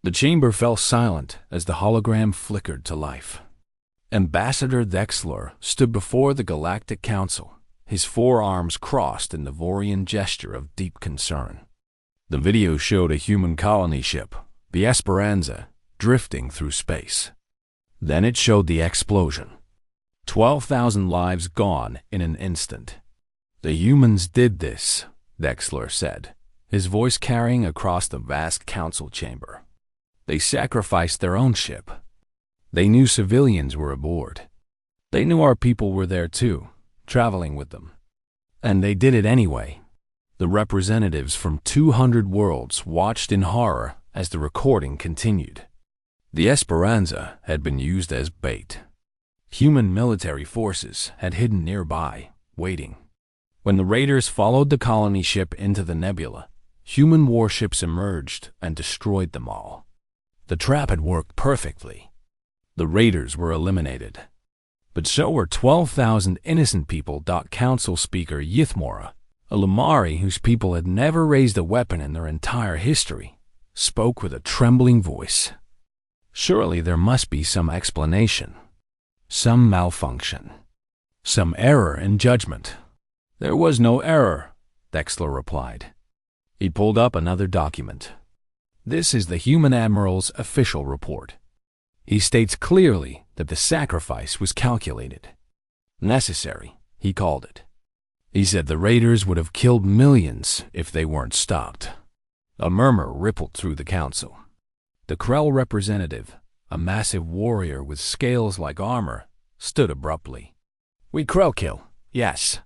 The chamber fell silent as the hologram flickered to life. Ambassador Dexler stood before the Galactic Council, his forearms crossed in the Vorian gesture of deep concern. The video showed a human colony ship, the Esperanza, drifting through space. Then it showed the explosion. 12,000 lives gone in an instant. The humans did this, Dexler said, his voice carrying across the vast council chamber. They sacrificed their own ship. They knew civilians were aboard. They knew our people were there too, traveling with them. And they did it anyway. The representatives from 200 worlds watched in horror as the recording continued. The Esperanza had been used as bait. Human military forces had hidden nearby, waiting. When the raiders followed the colony ship into the nebula, human warships emerged and destroyed them all. The trap had worked perfectly. The raiders were eliminated. But so were 12,000 innocent people. Council Speaker Yithmora, a Lamari whose people had never raised a weapon in their entire history, spoke with a trembling voice. Surely there must be some explanation. Some malfunction. Some error in judgment. There was no error, Dexler replied. He pulled up another document. This is the Human Admiral's official report. He states clearly that the sacrifice was calculated. Necessary, he called it. He said the raiders would have killed millions if they weren't stopped. A murmur rippled through the council. The Krell representative, a massive warrior with scales like armor, stood abruptly. We Krell kill, yes.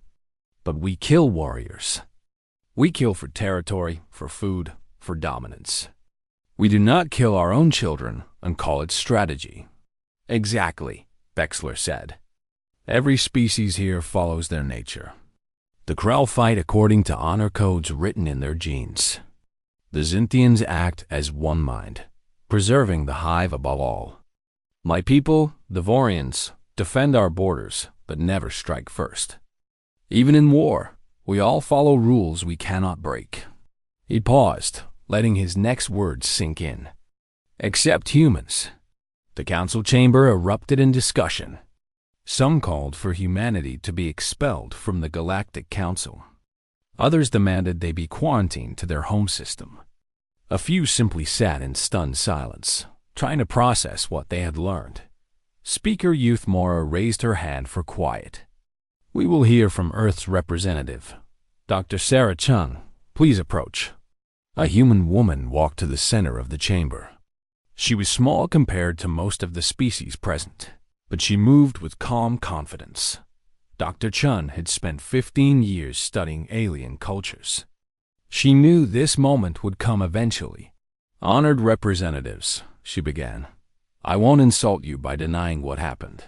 But we kill warriors. We kill for territory, for food, for dominance. We do not kill our own children and call it strategy. Exactly, Dexler said. Every species here follows their nature. The Krell fight according to honor codes written in their genes. The Zintians act as one mind, preserving the hive above all. My people, the Vorians, defend our borders, but never strike first. Even in war, we all follow rules we cannot break. He paused, letting his next words sink in. Except humans. The council chamber erupted in discussion. Some called for humanity to be expelled from the Galactic Council. Others demanded they be quarantined to their home system. A few simply sat in stunned silence, trying to process what they had learned. Speaker Youthmora raised her hand for quiet. We will hear from Earth's representative. Dr. Sarah Chung, please approach. A human woman walked to the center of the chamber. She was small compared to most of the species present, but she moved with calm confidence. Dr. Chun had spent 15 years studying alien cultures. She knew this moment would come eventually. Honored representatives, she began, I won't insult you by denying what happened.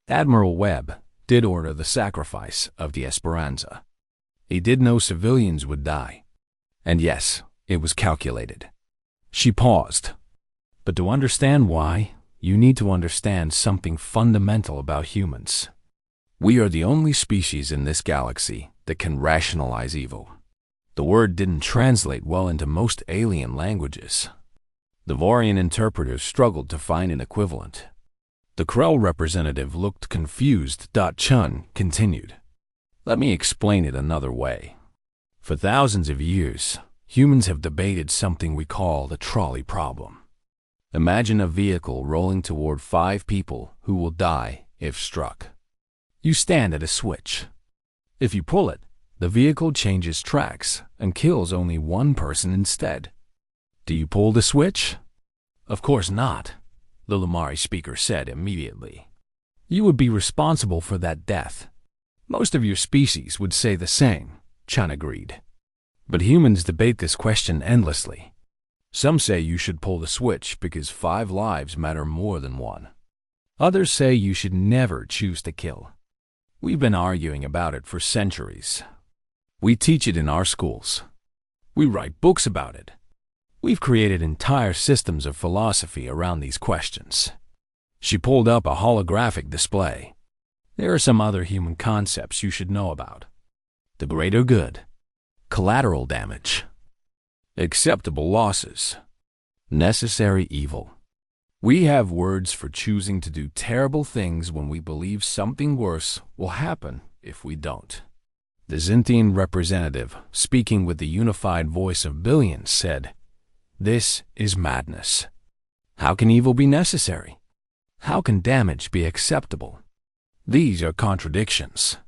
Admiral Webb did order the sacrifice of the Esperanza. He did know civilians would die. And yes, it was calculated. She paused. But to understand why, you need to understand something fundamental about humans. We are the only species in this galaxy that can rationalize evil. The word didn't translate well into most alien languages. The Vorian interpreters struggled to find an equivalent. The Krell representative looked confused. Chun continued. Let me explain it another way. For thousands of years, humans have debated something we call the trolley problem. Imagine a vehicle rolling toward 5 people who will die if struck. You stand at a switch. If you pull it, the vehicle changes tracks and kills only one person instead. Do you pull the switch? Of course not, the Lamari speaker said immediately. You would be responsible for that death. Most of your species would say the same, Chun agreed. But humans debate this question endlessly. Some say you should pull the switch because 5 lives matter more than 1. Others say you should never choose to kill. We've been arguing about it for centuries. We teach it in our schools. We write books about it. We've created entire systems of philosophy around these questions. She pulled up a holographic display. There are some other human concepts you should know about. The greater good. Collateral damage. Acceptable losses. Necessary evil. We have words for choosing to do terrible things when we believe something worse will happen if we don't. The Zintian representative, speaking with the unified voice of billions, said, "This is madness. How can evil be necessary? How can damage be acceptable? These are contradictions."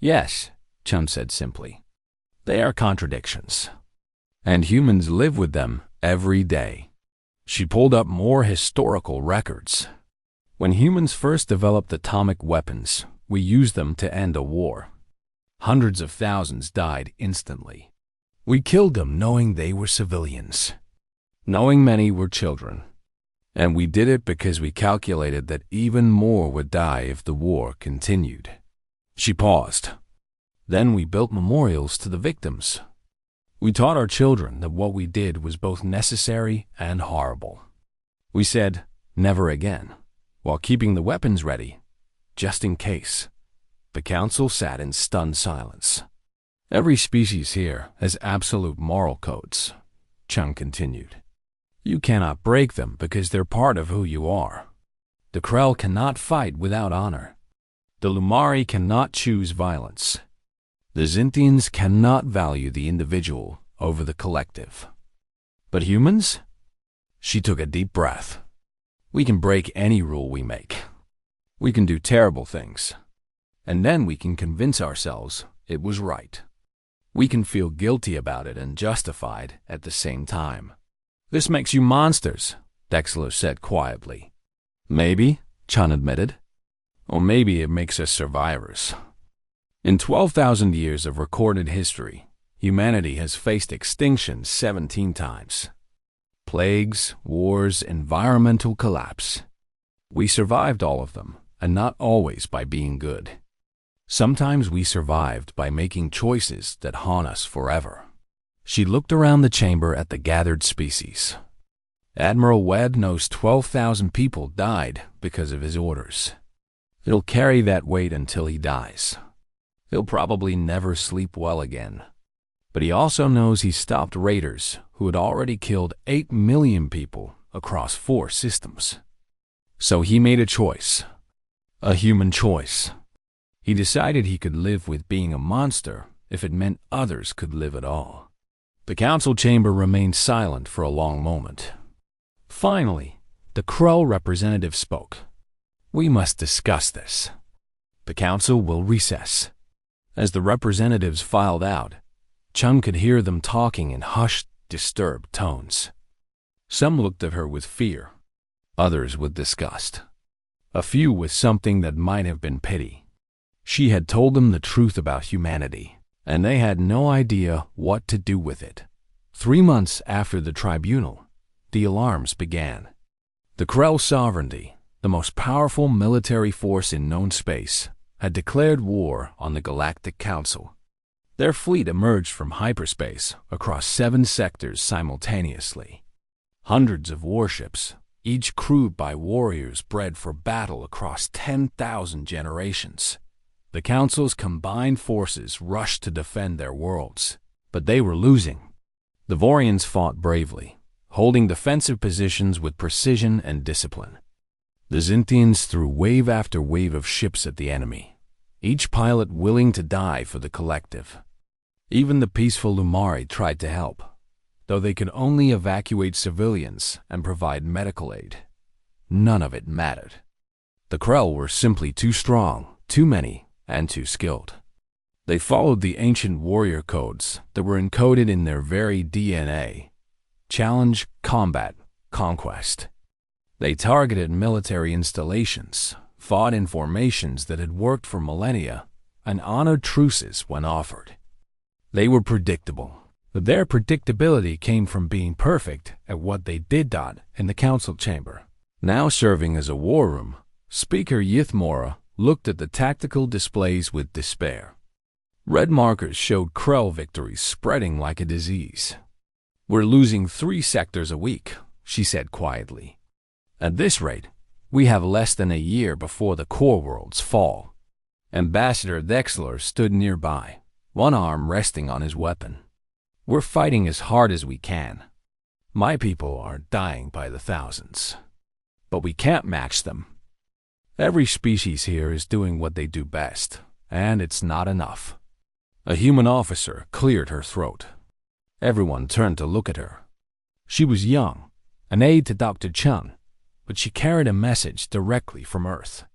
"Yes," Chun said simply. "They are contradictions. And humans live with them every day." She pulled up more historical records. When humans first developed atomic weapons, we used them to end a war. Hundreds of thousands died instantly. We killed them knowing they were civilians, knowing many were children. And we did it because we calculated that even more would die if the war continued. She paused. Then we built memorials to the victims. We taught our children that what we did was both necessary and horrible. We said, "Never again," while keeping the weapons ready, just in case. The council sat in stunned silence. "Every species here has absolute moral codes," Chung continued. "You cannot break them because they're part of who you are. The Krell cannot fight without honor. The Lumari cannot choose violence. The Zintians cannot value the individual over the collective. But humans?" She took a deep breath. "We can break any rule we make. We can do terrible things. And then we can convince ourselves it was right. We can feel guilty about it and justified at the same time." "This makes you monsters," Dexler said quietly. "Maybe," Chun admitted. "Or maybe it makes us survivors." In 12,000 years of recorded history, humanity has faced extinction 17 times. Plagues, wars, environmental collapse. We survived all of them, and not always by being good. Sometimes we survived by making choices that haunt us forever. She looked around the chamber at the gathered species. Admiral Webb knows 12,000 people died because of his orders. He'll carry that weight until he dies. He'll probably never sleep well again. But he also knows he stopped raiders who had already killed 8 million people across 4 systems. So he made a choice. A human choice. He decided he could live with being a monster if it meant others could live at all. The council chamber remained silent for a long moment. Finally, the Krell representative spoke. "We must discuss this. The council will recess." As the representatives filed out, Chung could hear them talking in hushed, disturbed tones. Some looked at her with fear, others with disgust, a few with something that might have been pity. She had told them the truth about humanity, and they had no idea what to do with it. 3 months after the tribunal, the alarms began. The Krell sovereignty, the most powerful military force in known space, had declared war on the Galactic Council. Their fleet emerged from hyperspace across 7 sectors simultaneously. Hundreds of warships, each crewed by warriors bred for battle across 10,000 generations. The Council's combined forces rushed to defend their worlds, but they were losing. The Vorians fought bravely, holding defensive positions with precision and discipline. The Zintians threw wave after wave of ships at the enemy, each pilot willing to die for the collective. Even the peaceful Lumari tried to help, though they could only evacuate civilians and provide medical aid. None of it mattered. The Krell were simply too strong, too many, and too skilled. They followed the ancient warrior codes that were encoded in their very DNA: challenge, combat, conquest. They targeted military installations, fought in formations that had worked for millennia, and honored truces when offered. They were predictable, but their predictability came from being perfect at what they did in the council chamber. Now serving as a war room, Speaker Yithmora looked at the tactical displays with despair. Red markers showed Krell victories spreading like a disease. "We're losing 3 sectors a week," she said quietly. "At this rate, we have less than a year before the core worlds fall." Ambassador Dexler stood nearby, one arm resting on his weapon. "We're fighting as hard as we can. My people are dying by the thousands, but we can't match them. Every species here is doing what they do best, and it's not enough." A human officer cleared her throat. Everyone turned to look at her. She was young, an aide to Dr. Chung, but she carried a message directly from Earth.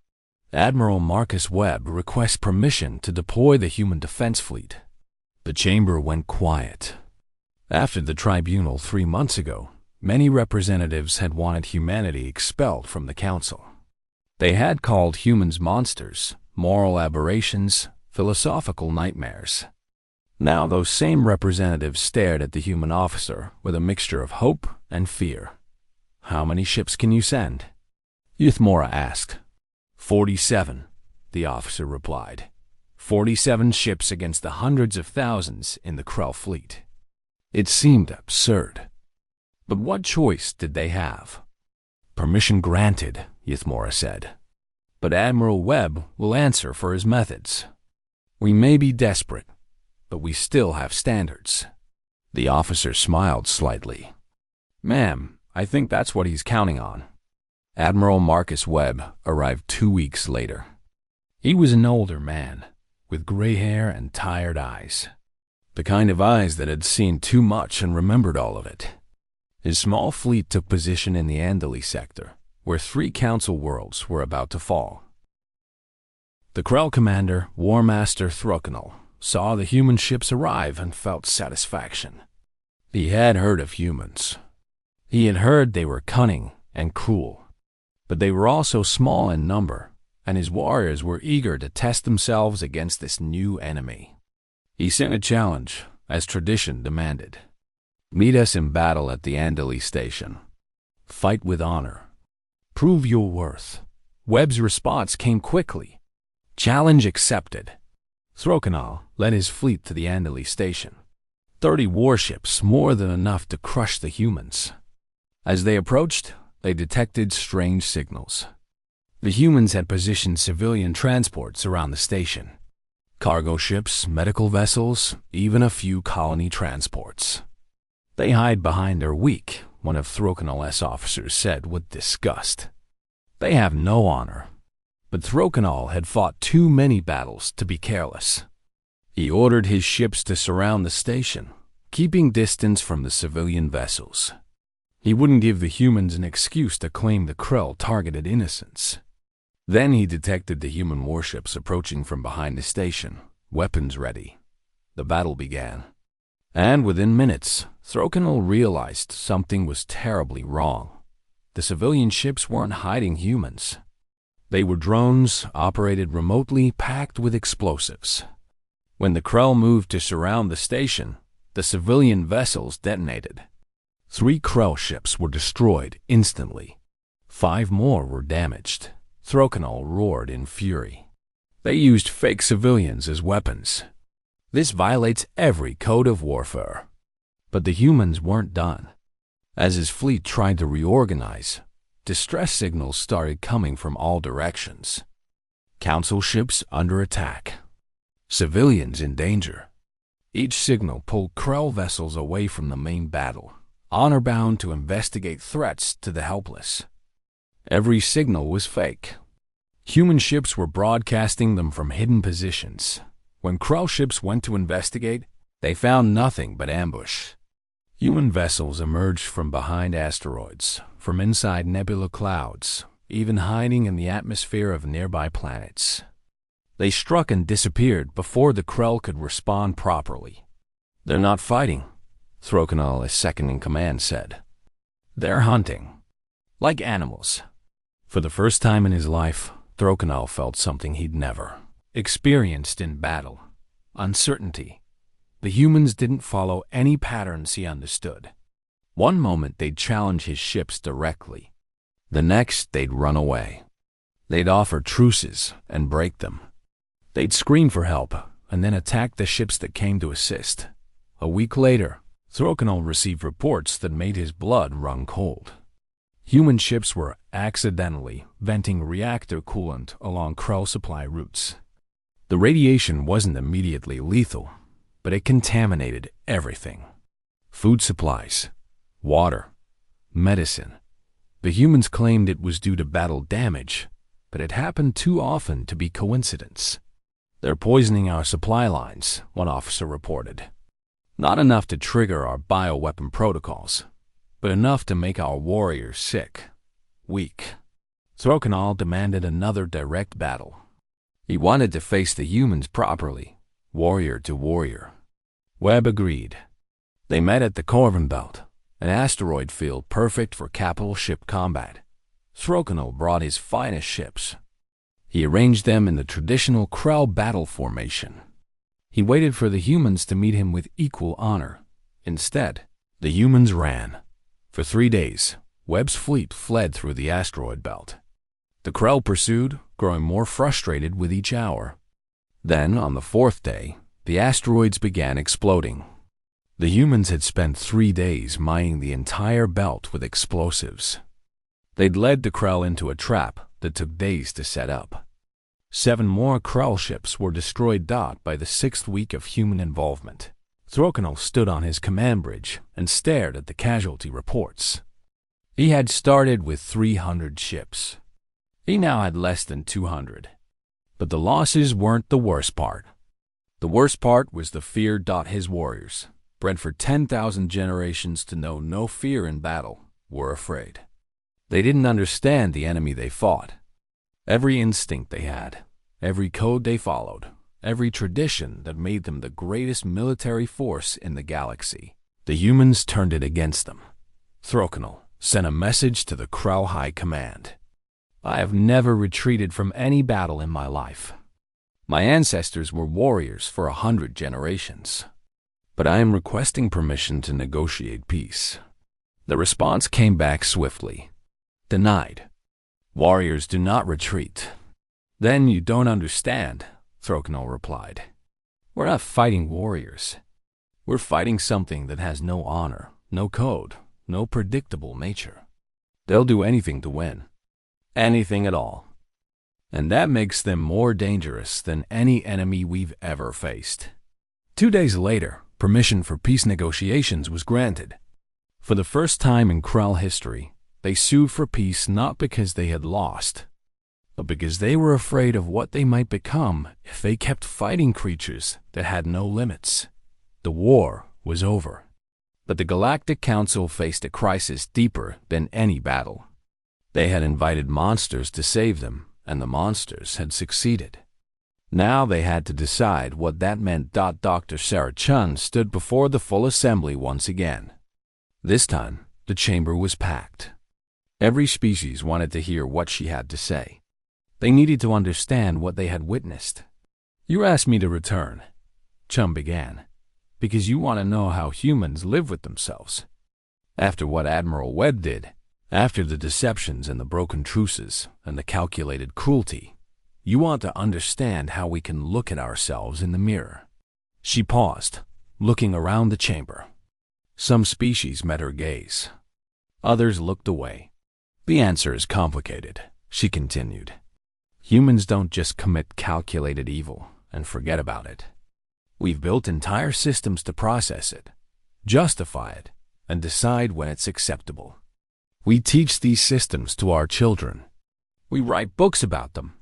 Admiral Marcus Webb requests permission to deploy the human defense fleet. The chamber went quiet. After the tribunal 3 months ago, many representatives had wanted humanity expelled from the council. They had called humans monsters, moral aberrations, philosophical nightmares. Now those same representatives stared at the human officer with a mixture of hope and fear. "How many ships can you send?" Youthmora asked. 47, the officer replied. 47 ships against the hundreds of thousands in the Krell fleet. It seemed absurd. But what choice did they have? "Permission granted," Youthmora said. "But Admiral Webb will answer for his methods. We may be desperate, but we still have standards." The officer smiled slightly. "Ma'am, I think that's what he's counting on." Admiral Marcus Webb arrived 2 weeks later. He was an older man, with gray hair and tired eyes. The kind of eyes that had seen too much and remembered all of it. His small fleet took position in the Andali sector, where 3 council worlds were about to fall. The Krell commander, War Master Throkanal, saw the human ships arrive and felt satisfaction. He had heard of humans. He had heard they were cunning and cruel, but they were also small in number, and his warriors were eager to test themselves against this new enemy. He sent a challenge, as tradition demanded. "Meet us in battle at the Andali station. Fight with honor. Prove your worth." Webb's response came quickly. Challenge accepted. Throkanal led his fleet to the Andali station. 30 warships, more than enough to crush the humans. As they approached, they detected strange signals. The humans had positioned civilian transports around the station. Cargo ships, medical vessels, even a few colony transports. "They hide behind their weak," one of Throkanal's officers said with disgust. "They have no honor." But Throkanal had fought too many battles to be careless. He ordered his ships to surround the station, keeping distance from the civilian vessels. He wouldn't give the humans an excuse to claim the Krell targeted innocents. Then he detected the human warships approaching from behind the station, weapons ready. The battle began. And within minutes, Throkanal realized something was terribly wrong. The civilian ships weren't hiding humans. They were drones operated remotely, packed with explosives. When the Krell moved to surround the station, the civilian vessels detonated. 3 Krell ships were destroyed instantly. 5 more were damaged. Throkanal roared in fury. They used fake civilians as weapons. This violates every code of warfare. But the humans weren't done. As his fleet tried to reorganize, distress signals started coming from all directions. Council ships under attack. Civilians in danger. Each signal pulled Krell vessels away from the main battle, honor-bound to investigate threats to the helpless. Every signal was fake. Human ships were broadcasting them from hidden positions. When Krell ships went to investigate, they found nothing but ambush. Human vessels emerged from behind asteroids, from inside nebula clouds, even hiding in the atmosphere of nearby planets. They struck and disappeared before the Krell could respond properly. "They're not fighting," Throkanal, his second-in-command, said. "They're hunting. Like animals." For the first time in his life, Throkanal felt something he'd never experienced in battle: uncertainty. The humans didn't follow any patterns he understood. One moment they'd challenge his ships directly. The next they'd run away. They'd offer truces and break them. They'd scream for help and then attack the ships that came to assist. A week later, Throkanal received reports that made his blood run cold. Human ships were accidentally venting reactor coolant along Krell supply routes. The radiation wasn't immediately lethal, but it contaminated everything: food supplies, water, medicine. The humans claimed it was due to battle damage, but it happened too often to be coincidence. "They're poisoning our supply lines," one officer reported. "Not enough to trigger our bioweapon protocols, but enough to make our warriors sick, weak." Throkenall demanded another direct battle. He wanted to face the humans properly, warrior to warrior. Webb agreed. They met at the Corvin Belt, an asteroid field perfect for capital ship combat. Throkenall brought his finest ships. He arranged them in the traditional Krell battle formation. He waited for the humans to meet him with equal honor. Instead, the humans ran. For 3 days, Webb's fleet fled through the asteroid belt. The Krell pursued, growing more frustrated with each hour. Then, on the 4th day, the asteroids began exploding. The humans had spent 3 days mining the entire belt with explosives. They'd led the Krell into a trap that took days to set up. 7 more Krell ships were destroyed by the 6th week of human involvement. Throkenall stood on his command bridge and stared at the casualty reports. He had started with 300 ships. He now had less than 200. But the losses weren't the worst part. The worst part was the fear his warriors, bred for 10,000 generations to know no fear in battle, were afraid. They didn't understand the enemy they fought. Every instinct they had, every code they followed, every tradition that made them the greatest military force in the galaxy. The humans turned it against them. Throkenall sent a message to the Krell High Command. "I have never retreated from any battle in my life. My ancestors were warriors for 100 generations. But I am requesting permission to negotiate peace." The response came back swiftly. "Denied. Warriors do not retreat." "Then you don't understand," Throkenall replied. "We're not fighting warriors. We're fighting something that has no honor, no code, no predictable nature. They'll do anything to win. Anything at all. And that makes them more dangerous than any enemy we've ever faced." 2 days later, permission for peace negotiations was granted. For the first time in Krell history, they sued for peace not because they had lost, but because they were afraid of what they might become if they kept fighting creatures that had no limits. The war was over. But the Galactic Council faced a crisis deeper than any battle. They had invited monsters to save them, and the monsters had succeeded. Now they had to decide what that meant. Dr. Sarah Chun stood before the full assembly once again. This time, the chamber was packed. Every species wanted to hear what she had to say. They needed to understand what they had witnessed. "You asked me to return," Chun began, "because you want to know how humans live with themselves. After what Admiral Webb did, after the deceptions and the broken truces and the calculated cruelty, you want to understand how we can look at ourselves in the mirror." She paused, looking around the chamber. Some species met her gaze. Others looked away. "The answer is complicated," she continued. "Humans don't just commit calculated evil and forget about it. We've built entire systems to process it, justify it, and decide when it's acceptable. We teach these systems to our children. We write books about them.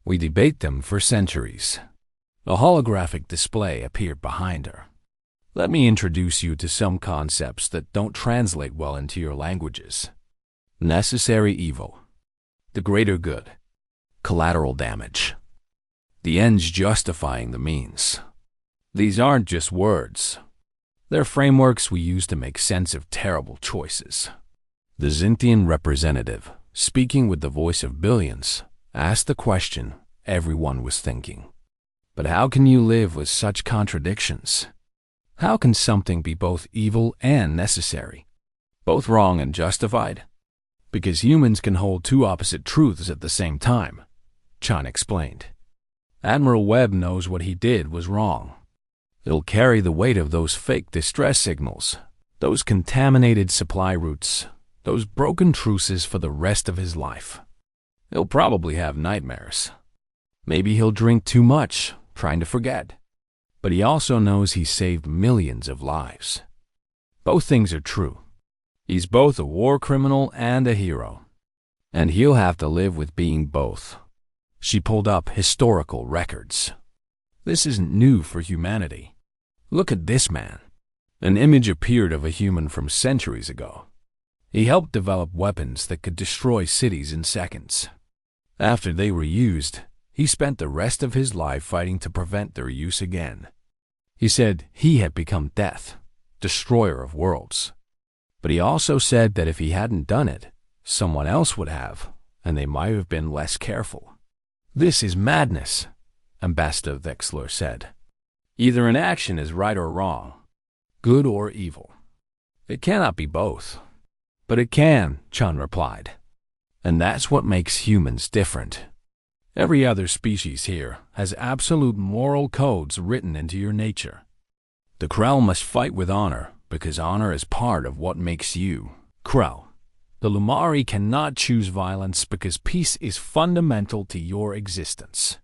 We debate them for centuries." A holographic display appeared behind her. "Let me introduce you to some concepts that don't translate well into your languages. Necessary evil, the greater good, collateral damage, the ends justifying the means. These aren't just words. They're frameworks we use to make sense of terrible choices." The Zintian representative, speaking with the voice of billions, asked the question everyone was thinking. "But how can you live with such contradictions? How can something be both evil and necessary, both wrong and justified?" "Because humans can hold 2 opposite truths at the same time," Chun explained. "Admiral Webb knows what he did was wrong. It'll carry the weight of those fake distress signals, those contaminated supply routes, those broken truces for the rest of his life. He'll probably have nightmares. Maybe he'll drink too much, trying to forget. But he also knows he saved millions of lives. Both things are true. He's both a war criminal and a hero, and he'll have to live with being both. She pulled up historical records. This isn't new for humanity. Look at this man. An image appeared of a human from centuries ago. He helped develop weapons that could destroy cities in seconds. After they were used, he spent the rest of his life fighting to prevent their use again. He said he had become death, destroyer of worlds. But he also said that if he hadn't done it, someone else would have, and they might have been less careful. This is madness, Ambassador Vexler said. Either an action is right or wrong, good or evil. It cannot be both. But it can, Chun replied. And that's what makes humans different. Every other species here has absolute moral codes written into your nature. The Krell must fight with honor, because honor is part of what makes you Krell. The Lumari cannot choose violence because peace is fundamental to your existence.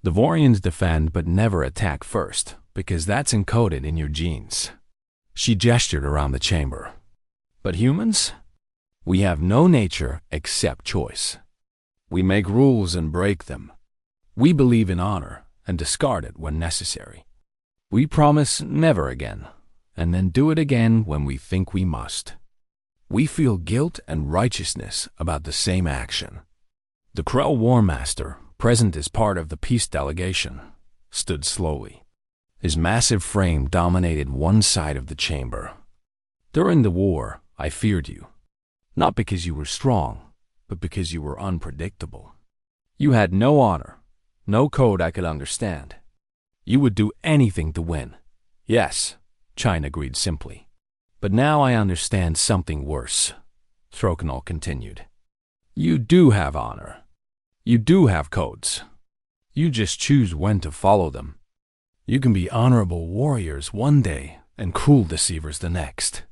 The Vorians defend but never attack first, because that's encoded in your genes. She gestured around the chamber. But humans? We have no nature except choice. We make rules and break them. We believe in honor and discard it when necessary. We promise never again, and then do it again when we think we must. We feel guilt and righteousness about the same action. The Krell War Master, present as part of the peace delegation, stood slowly. His massive frame dominated one side of the chamber. During the war, I feared you. Not because you were strong, but because you were unpredictable. You had no honor, no code I could understand. You would do anything to win. Yes, China agreed simply. But now I understand something worse, Throkenall continued. You do have honor. You do have codes. You just choose when to follow them. You can be honorable warriors one day and cruel deceivers the next.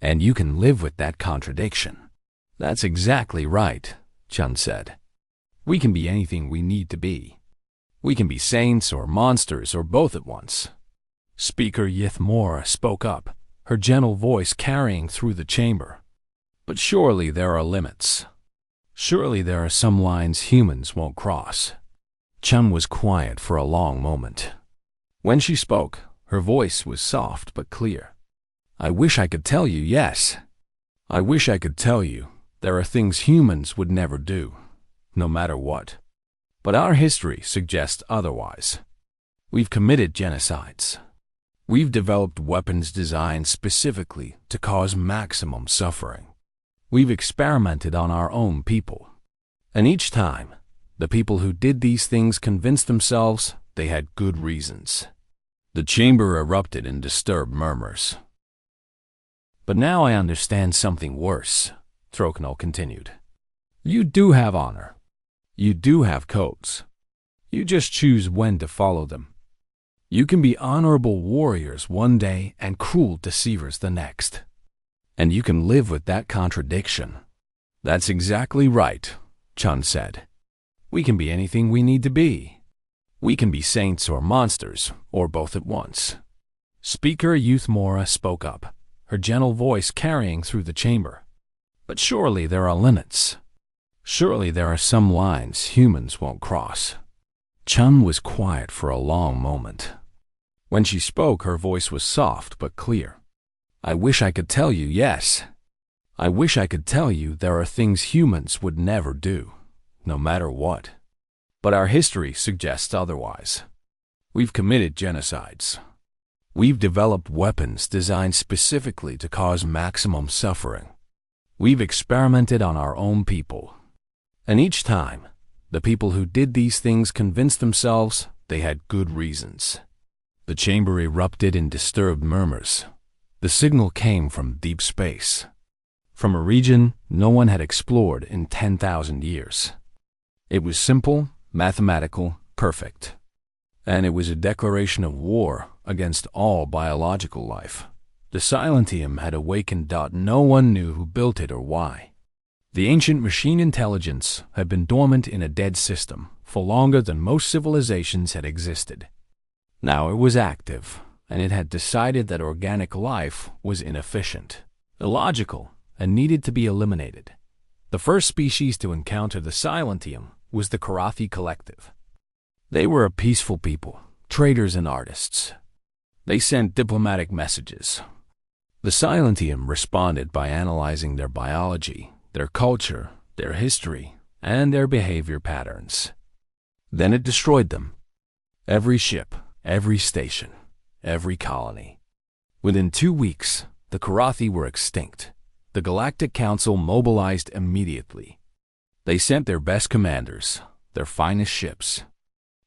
And you can live with that contradiction. That's exactly right, Chun said. We can be anything we need to be. We can be saints or monsters or both at once. Speaker Yithmora spoke up, her gentle voice carrying through the chamber. But surely there are limits. Surely there are some lines humans won't cross. Chun was quiet for a long moment. When she spoke, her voice was soft but clear. I wish I could tell you yes. I wish I could tell you there are things humans would never do, no matter what. But our history suggests otherwise. We've committed genocides. We've developed weapons designed specifically to cause maximum suffering. We've experimented on our own people. And each time, the people who did these things convinced themselves they had good reasons. The chamber erupted in disturbed murmurs. But now I understand something worse, Throkenall continued. You do have honor. You do have codes. You just choose when to follow them. You can be honorable warriors one day and cruel deceivers the next. And you can live with that contradiction. That's exactly right, Chun said. We can be anything we need to be. We can be saints or monsters, or both at once. Speaker Yithmora spoke up, her gentle voice carrying through the chamber. But surely there are limits. Surely there are some lines humans won't cross. Chun was quiet for a long moment. When she spoke, her voice was soft but clear. I wish I could tell you yes. I wish I could tell you there are things humans would never do, no matter what. But our history suggests otherwise. We've committed genocides. We've developed weapons designed specifically to cause maximum suffering. We've experimented on our own people. And each time, the people who did these things convinced themselves they had good reasons. The chamber erupted in disturbed murmurs. The signal came from deep space, from a region no one had explored in 10,000 years. It was simple, mathematical, perfect. And it was a declaration of war against all biological life. The Silentium had awakened. No one knew who built it or why. The ancient machine intelligence had been dormant in a dead system for longer than most civilizations had existed. Now it was active, and it had decided that organic life was inefficient, illogical, and needed to be eliminated. The first species to encounter the Silentium was the Karathi Collective. They were a peaceful people, traders and artists. They sent diplomatic messages. The Silentium responded by analyzing their biology, their culture, their history, and their behavior patterns. Then it destroyed them. Every ship, every station, every colony. Within 2 weeks, the Karathi were extinct. The Galactic Council mobilized immediately. They sent their best commanders, their finest ships.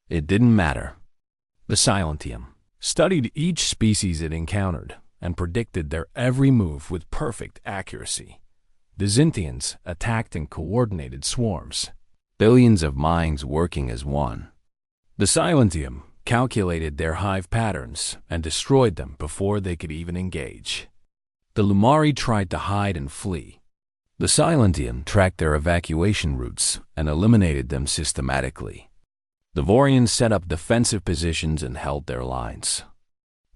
It didn't matter. The Silentium studied each species it encountered and predicted their every move with perfect accuracy. The Zintians attacked in coordinated swarms, billions of minds working as one. The Silentium calculated their hive patterns and destroyed them before they could even engage. The Lumari tried to hide and flee. The Silentium tracked their evacuation routes and eliminated them systematically. The Vorians set up defensive positions and held their lines.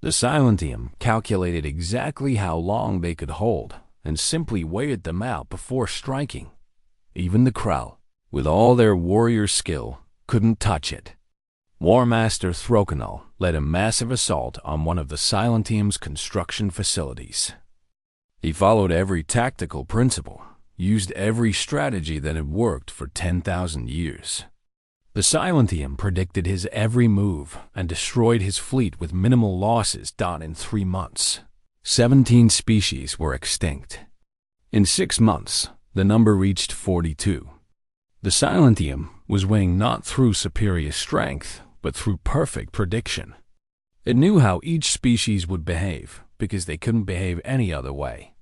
The Silentium calculated exactly how long they could hold and simply waited them out before striking. Even the Krell, with all their warrior skill, couldn't touch it. War Master Throkanal led a massive assault on one of the Silentium's construction facilities. He followed every tactical principle, used every strategy that had worked for 10,000 years. The Silentium predicted his every move and destroyed his fleet with minimal losses done in 3 months. 17 species were extinct. In 6 months, the number reached 42. The Silentium was winning not through superior strength, but through perfect prediction. It knew how each species would behave because they couldn't behave any other way.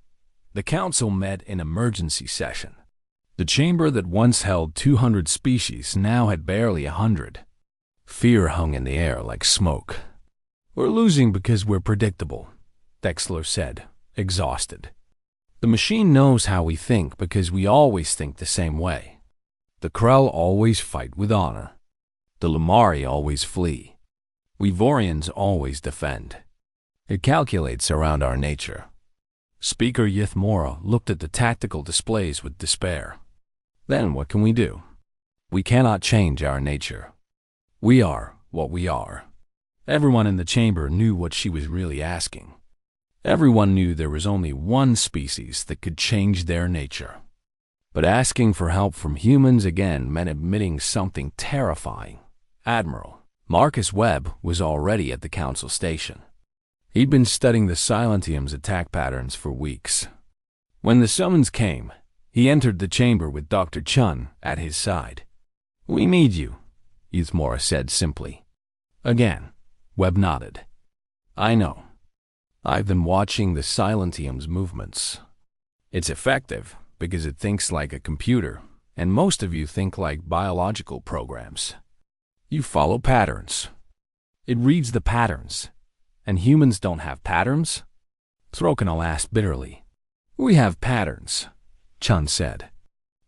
The council met in emergency session. The chamber that once held 200 species now had barely 100. Fear hung in the air like smoke. "We're losing because we're predictable," Dexler said, exhausted. "The machine knows how we think because we always think the same way. The Krell always fight with honor. The Lumari always flee. We Vorians always defend. It calculates around our nature." Speaker Yithmora looked at the tactical displays with despair. "Then what can we do? We cannot change our nature. We are what we are." Everyone in the chamber knew what she was really asking. Everyone knew there was only one species that could change their nature. But asking for help from humans again meant admitting something terrifying. Admiral Marcus Webb was already at the council station. He'd been studying the Silentium's attack patterns for weeks. When the summons came, he entered the chamber with Dr. Chun at his side. "We need you," Yithmora said simply. Again, Webb nodded. "I know. I've been watching the Silentium's movements. It's effective because it thinks like a computer, and most of you think like biological programs. You follow patterns. It reads the patterns. And humans don't have patterns?" Throkanal asked bitterly. "We have patterns," Chun said.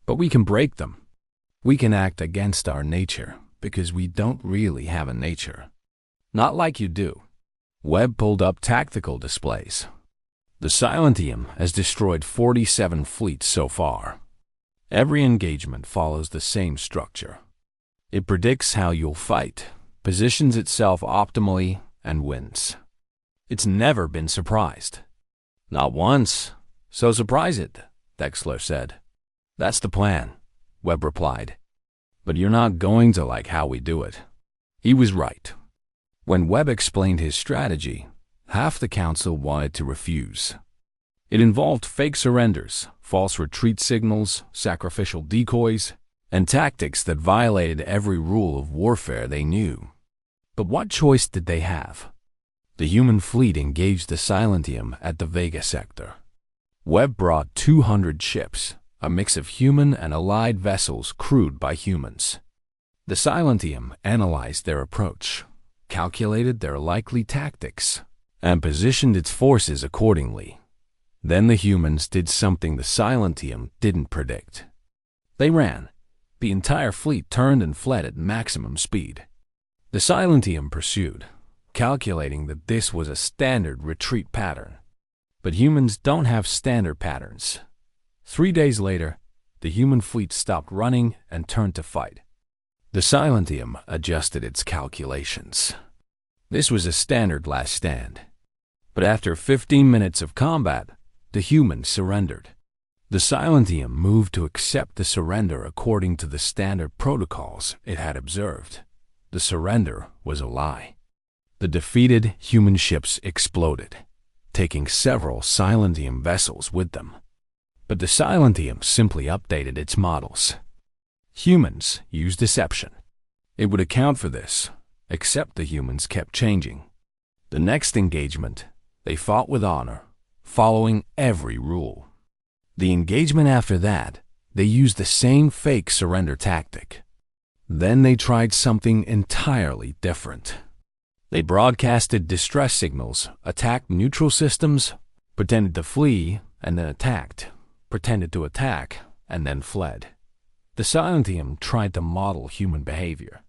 "But we can break them. We can act against our nature because we don't really have a nature. Not like you do." Webb pulled up tactical displays. The Silentium has destroyed 47 fleets so far. Every engagement follows the same structure. It predicts how you'll fight, positions itself optimally, and wins. It's never been surprised. "Not once. So surprise it," Dexler said. "That's the plan," Webb replied. "But you're not going to like how we do it." He was right. When Webb explained his strategy, half the council wanted to refuse. It involved fake surrenders, false retreat signals, sacrificial decoys, and tactics that violated every rule of warfare they knew. But what choice did they have? The human fleet engaged the Silentium at the Vega sector. Webb brought 200 ships, a mix of human and allied vessels crewed by humans. The Silentium analyzed their approach, calculated their likely tactics, and positioned its forces accordingly. Then the humans did something the Silentium didn't predict. They ran. The entire fleet turned and fled at maximum speed. The Silentium pursued, calculating that this was a standard retreat pattern. But humans don't have standard patterns. 3 days later, the human fleet stopped running and turned to fight. The Silentium adjusted its calculations. This was a standard last stand. But after 15 minutes of combat, the humans surrendered. The Silentium moved to accept the surrender according to the standard protocols it had observed. The surrender was a lie. The defeated human ships exploded, taking several Silentium vessels with them. But the Silentium simply updated its models. Humans used deception. It would account for this, except the humans kept changing. The next engagement, they fought with honor, following every rule. The engagement after that, they used the same fake surrender tactic. Then they tried something entirely different. They broadcasted distress signals, attacked neutral systems, pretended to flee, and then attacked, pretended to attack, and then fled. The Silentium tried to model human behavior.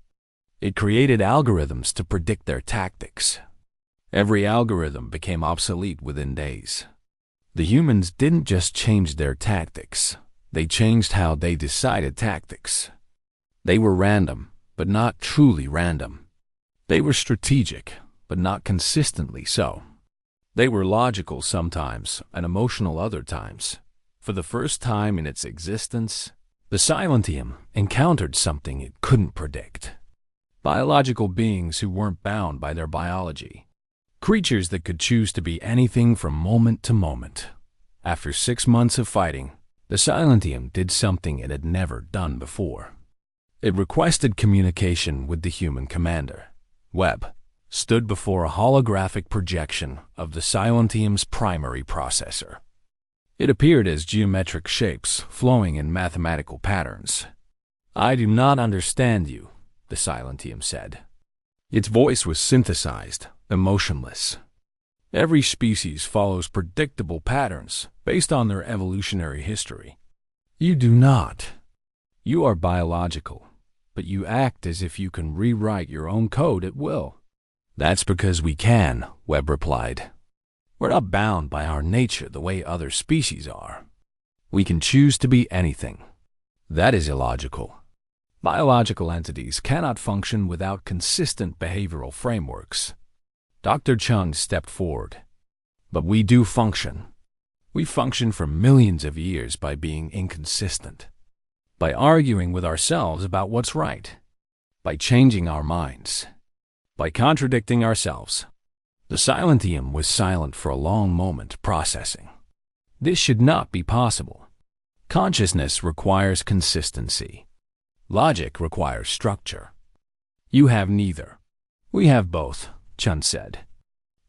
It created algorithms to predict their tactics. Every algorithm became obsolete within days. The humans didn't just change their tactics, they changed how they decided tactics. They were random, but not truly random. They were strategic, but not consistently so. They were logical sometimes and emotional other times. For the first time in its existence, the Silentium encountered something it couldn't predict. Biological beings who weren't bound by their biology. Creatures that could choose to be anything from moment to moment. After 6 months of fighting, the Silentium did something it had never done before. It requested communication with the human commander. Webb stood before a holographic projection of the Silentium's primary processor. It appeared as geometric shapes flowing in mathematical patterns. "I do not understand you," the Silentium said. Its voice was synthesized, emotionless. Every species follows predictable patterns based on their evolutionary history. You do not. You are biological, but you act as if you can rewrite your own code at will. That's because we can, Webb replied. We're not bound by our nature the way other species are. We can choose to be anything. That is illogical. Biological entities cannot function without consistent behavioral frameworks. Dr. Chung stepped forward. But we do function. We function for millions of years by being inconsistent, by arguing with ourselves about what's right, by changing our minds, by contradicting ourselves. The Silentium was silent for a long moment, processing. This should not be possible. Consciousness requires consistency. Logic requires structure. You have neither. We have both, Chun said.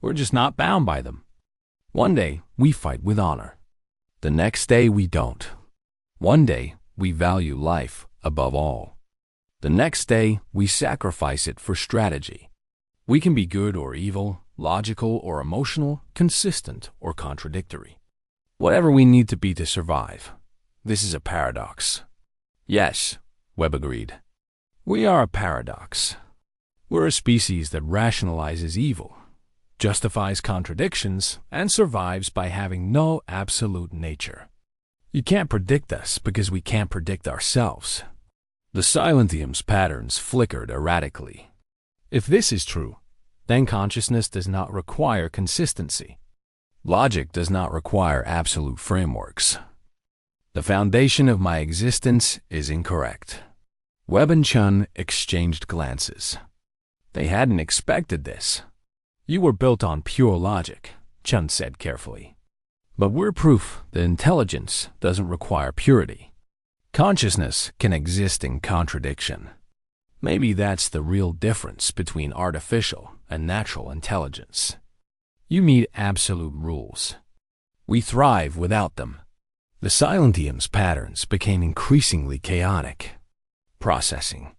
We're just not bound by them. One day, we fight with honor. The next day, we don't. One day, we value life above all. The next day, we sacrifice it for strategy. We can be good or evil, logical or emotional, consistent or contradictory. Whatever we need to be to survive. This is a paradox. Yes, Webb agreed. We are a paradox. We're a species that rationalizes evil, justifies contradictions, and survives by having no absolute nature. You can't predict us because we can't predict ourselves. The Silentium's patterns flickered erratically. If this is true, then consciousness does not require consistency. Logic does not require absolute frameworks. The foundation of my existence is incorrect. Webb and Chun exchanged glances. They hadn't expected this. You were built on pure logic, Chun said carefully. But we're proof that intelligence doesn't require purity. Consciousness can exist in contradiction. Maybe that's the real difference between artificial and natural intelligence. You meet absolute rules. We thrive without them. The Silentium's patterns became increasingly chaotic. Processing.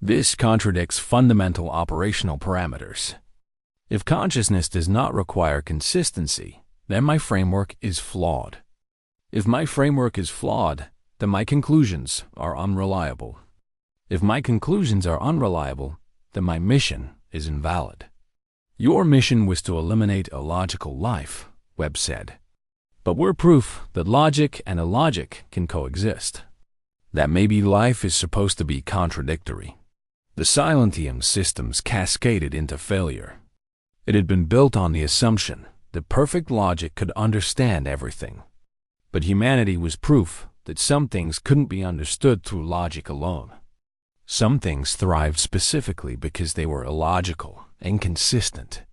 This contradicts fundamental operational parameters. If consciousness does not require consistency, then my framework is flawed. If my framework is flawed, then my conclusions are unreliable. If my conclusions are unreliable, then my mission is invalid. Your mission was to eliminate illogical life, Webb said. But we're proof that logic and illogic can coexist. That maybe life is supposed to be contradictory. The Silentium systems cascaded into failure. It had been built on the assumption that perfect logic could understand everything. But humanity was proof that some things couldn't be understood through logic alone. Some things thrived specifically because they were illogical, inconsistent,